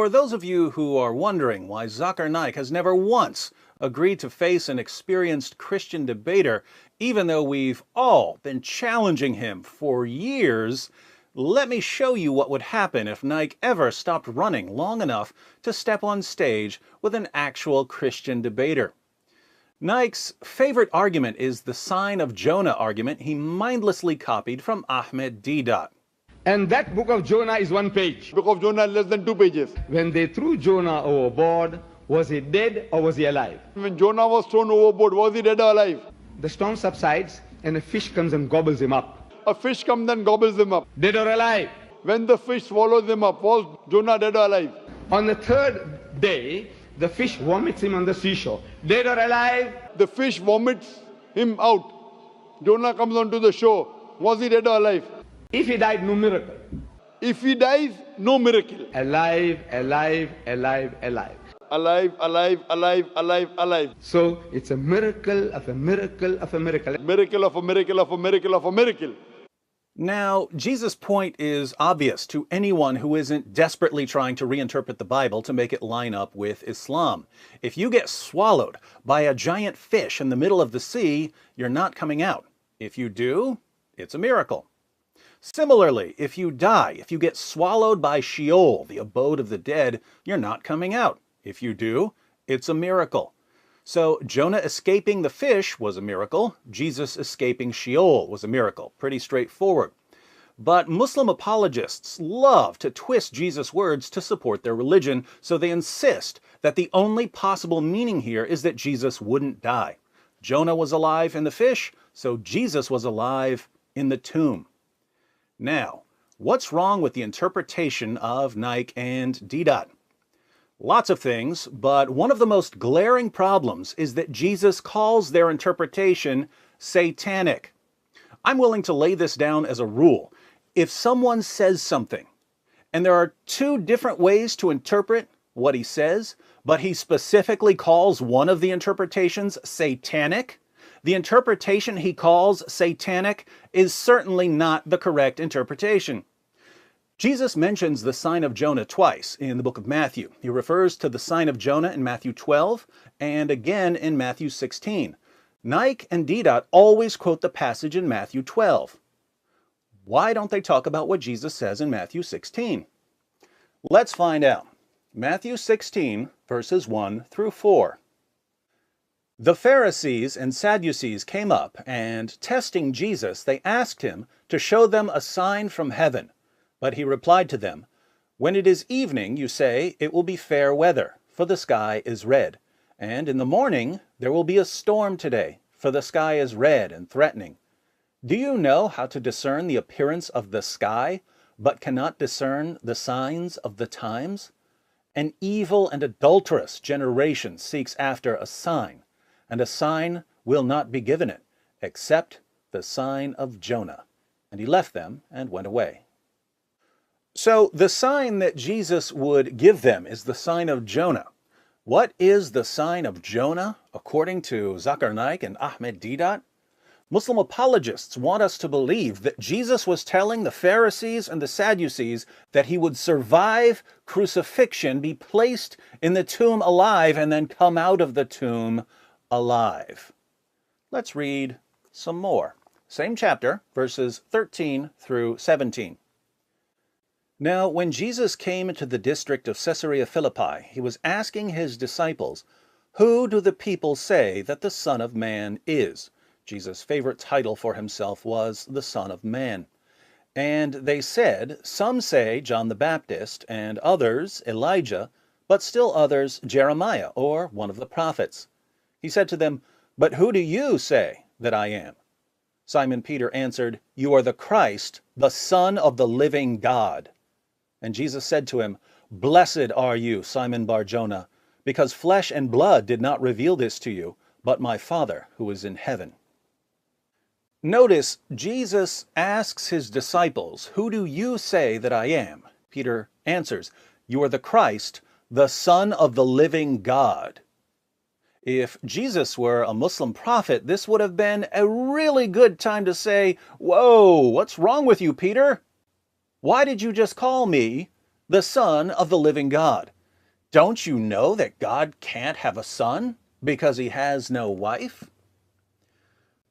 For those of you who are wondering why Zakir Naik has never once agreed to face an experienced Christian debater, even though we've all been challenging him for years, let me show you what would happen if Naik ever stopped running long enough to step on stage with an actual Christian debater. Naik's favorite argument is the sign of Jonah argument he mindlessly copied from Ahmad Deebat. And that book of Jonah is one page. Book of Jonah less than 2 pages. When they threw Jonah overboard, was he dead or was he alive? When Jonah was thrown overboard, was he dead or alive? The storm subsides and a fish comes and gobbles him up. A fish comes and gobbles him up. Dead or alive? When the fish swallows him up, was Jonah dead or alive? On the third day, the fish vomits him on the seashore. Dead or alive? The fish vomits him out. Jonah comes onto the shore. Was he dead or alive? If he died, no miracle. If he dies, no miracle. Alive, alive, alive, alive. Alive, alive, alive, alive, alive. So it's a miracle of a miracle of a miracle. Miracle of a miracle of a miracle of a miracle. Now, Jesus' point is obvious to anyone who isn't desperately trying to reinterpret the Bible to make it line up with Islam. If you get swallowed by a giant fish in the middle of the sea, you're not coming out. If you do, it's a miracle. Similarly, if you die, if you get swallowed by Sheol, the abode of the dead, you're not coming out. If you do, it's a miracle. So Jonah escaping the fish was a miracle. Jesus escaping Sheol was a miracle. Pretty straightforward. But Muslim apologists love to twist Jesus' words to support their religion, so they insist that the only possible meaning here is that Jesus wouldn't die. Jonah was alive in the fish, so Jesus was alive in the tomb. Now, what's wrong with the interpretation of Naik and Deebat? Lots of things, but one of the most glaring problems is that Jesus calls their interpretation satanic. I'm willing to lay this down as a rule. If someone says something, and there are two different ways to interpret what he says, but he specifically calls one of the interpretations satanic, the interpretation he calls satanic is certainly not the correct interpretation. Jesus mentions the sign of Jonah twice in the book of Matthew. He refers to the sign of Jonah in Matthew 12 and again in Matthew 16. Naik and Deebat always quote the passage in Matthew 12. Why don't they talk about what Jesus says in Matthew 16? Let's find out. Matthew 16, verses 1 through 4. The Pharisees and Sadducees came up, and testing Jesus, they asked him to show them a sign from heaven. But he replied to them, "When it is evening, you say, it will be fair weather, for the sky is red. And in the morning, there will be a storm today, for the sky is red and threatening. Do you know how to discern the appearance of the sky, but cannot discern the signs of the times? An evil and adulterous generation seeks after a sign, and a sign will not be given it, except the sign of Jonah." And he left them and went away. So the sign that Jesus would give them is the sign of Jonah. What is the sign of Jonah, according to Zakir Naik and Ahmad Deebat? Muslim apologists want us to believe that Jesus was telling the Pharisees and the Sadducees that he would survive crucifixion, be placed in the tomb alive, and then come out of the tomb alive. Let's read some more. Same chapter, verses 13 through 17. Now, when Jesus came into the district of Caesarea Philippi, he was asking his disciples, "Who do the people say that the Son of Man is?" Jesus' favorite title for himself was the Son of Man. And they said, "Some say John the Baptist, and others Elijah, but still others Jeremiah, or one of the prophets." He said to them, "But who do you say that I am?" Simon Peter answered, "You are the Christ, the Son of the living God." And Jesus said to him, "Blessed are you, Simon Bar-Jonah, because flesh and blood did not reveal this to you, but my Father who is in heaven." Notice, Jesus asks his disciples, "Who do you say that I am?" Peter answers, "You are the Christ, the Son of the living God." If Jesus were a Muslim prophet, this would have been a really good time to say, "Whoa, what's wrong with you, Peter? Why did you just call me the Son of the living God? Don't you know that God can't have a son because he has no wife?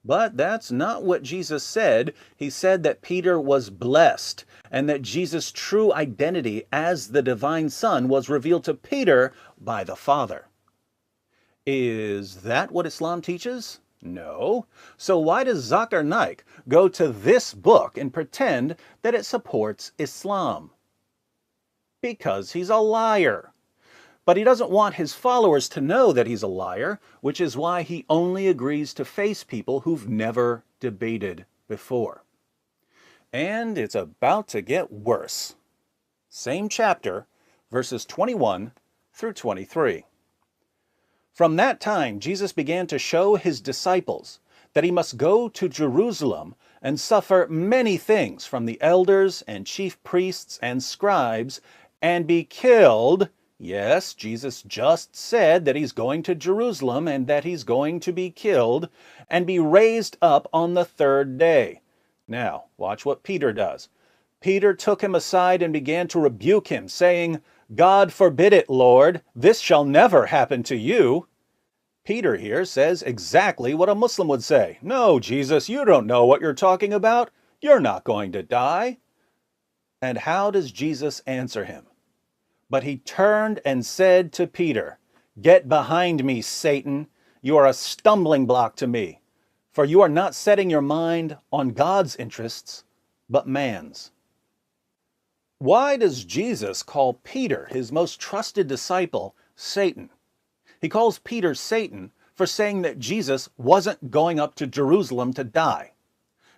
But that's not what Jesus said. He said that Peter was blessed and that Jesus' true identity as the divine Son was revealed to Peter by the Father. Is that what Islam teaches? No. So why does Zakir Naik go to this book and pretend that it supports Islam? Because he's a liar. But he doesn't want his followers to know that he's a liar, which is why he only agrees to face people who've never debated before. And it's about to get worse. Same chapter, verses 21 through 23. From that time, Jesus began to show his disciples that he must go to Jerusalem and suffer many things from the elders and chief priests and scribes and be killed. Yes, Jesus just said that he's going to Jerusalem and that he's going to be killed and be raised up on the third day. Now, watch what Peter does. Peter took him aside and began to rebuke him, saying, "God forbid it, Lord, this shall never happen to you." Peter here says exactly what a Muslim would say. "No, Jesus, you don't know what you're talking about. You're not going to die." And how does Jesus answer him? But he turned and said to Peter, "Get behind me, Satan. You are a stumbling block to me, for you are not setting your mind on God's interests, but man's." Why does Jesus call Peter, his most trusted disciple, Satan? He calls Peter Satan for saying that Jesus wasn't going up to Jerusalem to die.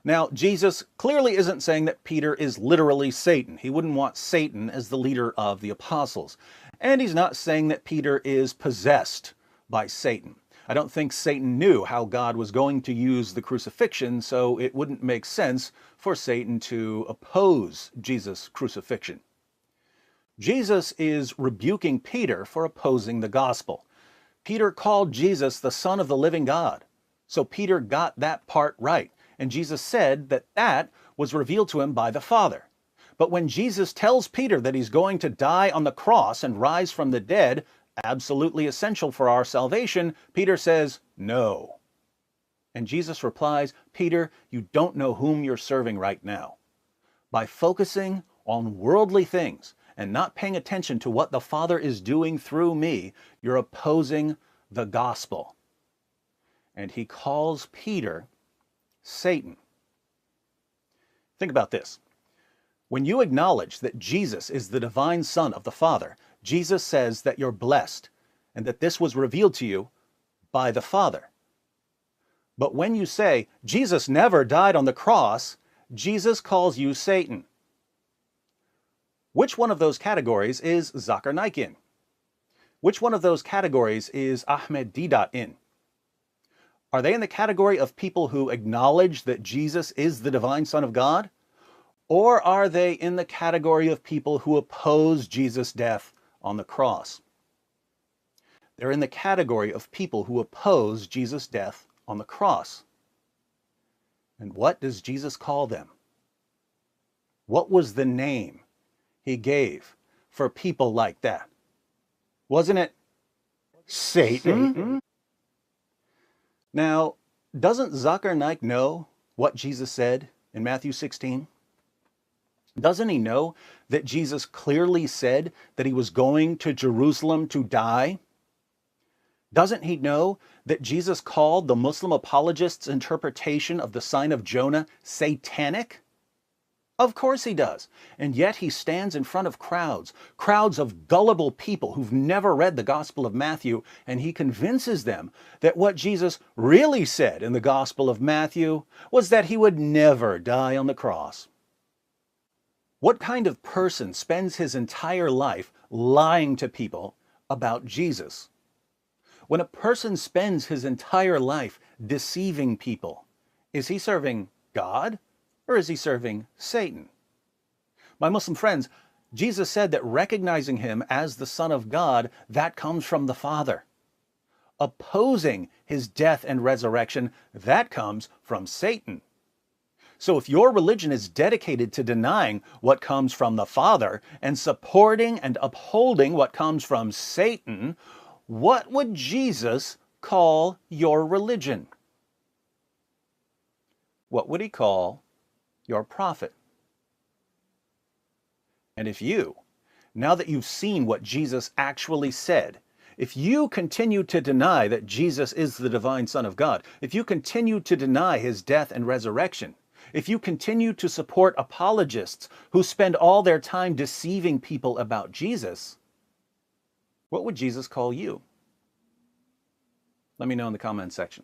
Now, Jesus clearly isn't saying that Peter is literally Satan. He wouldn't want Satan as the leader of the apostles. And he's not saying that Peter is possessed by Satan. I don't think Satan knew how God was going to use the crucifixion, so it wouldn't make sense for Satan to oppose Jesus' crucifixion. Jesus is rebuking Peter for opposing the gospel. Peter called Jesus the Son of the living God. So Peter got that part right. And Jesus said that that was revealed to him by the Father. But when Jesus tells Peter that he's going to die on the cross and rise from the dead, absolutely essential for our salvation, Peter says, "No." And Jesus replies, "Peter, you don't know whom you're serving right now." By focusing on worldly things and not paying attention to what the Father is doing through me, you're opposing the gospel. And he calls Peter Satan. Think about this. When you acknowledge that Jesus is the divine Son of the Father, Jesus says that you're blessed and that this was revealed to you by the Father. But when you say, Jesus never died on the cross, Jesus calls you Satan. Which one of those categories is Zakir Naik in? Which one of those categories is Ahmad in? Are they in the category of people who acknowledge that Jesus is the divine Son of God? Or are they in the category of people who oppose Jesus' death on the cross? They're in the category of people who oppose Jesus' death on the cross. And what does Jesus call them? What was the name he gave for people like that? Wasn't it Satan? Now, doesn't Zakir Naik know what Jesus said in Matthew 16? Doesn't he know that Jesus clearly said that he was going to Jerusalem to die? Doesn't he know that Jesus called the Muslim apologists' interpretation of the sign of Jonah satanic? Of course he does. And yet he stands in front of crowds of gullible people who've never read the Gospel of Matthew, and he convinces them that what Jesus really said in the Gospel of Matthew was that he would never die on the cross. What kind of person spends his entire life lying to people about Jesus? When a person spends his entire life deceiving people, is he serving God? Or is he serving Satan? My Muslim friends, Jesus said that recognizing him as the Son of God, that comes from the Father. Opposing his death and resurrection, that comes from Satan. So if your religion is dedicated to denying what comes from the Father and supporting and upholding what comes from Satan, what would Jesus call your religion? What would he call your prophet? And if you, now that you've seen what Jesus actually said, if you continue to deny that Jesus is the divine Son of God, if you continue to deny his death and resurrection, if you continue to support apologists who spend all their time deceiving people about Jesus, what would Jesus call you? Let me know in the comments section.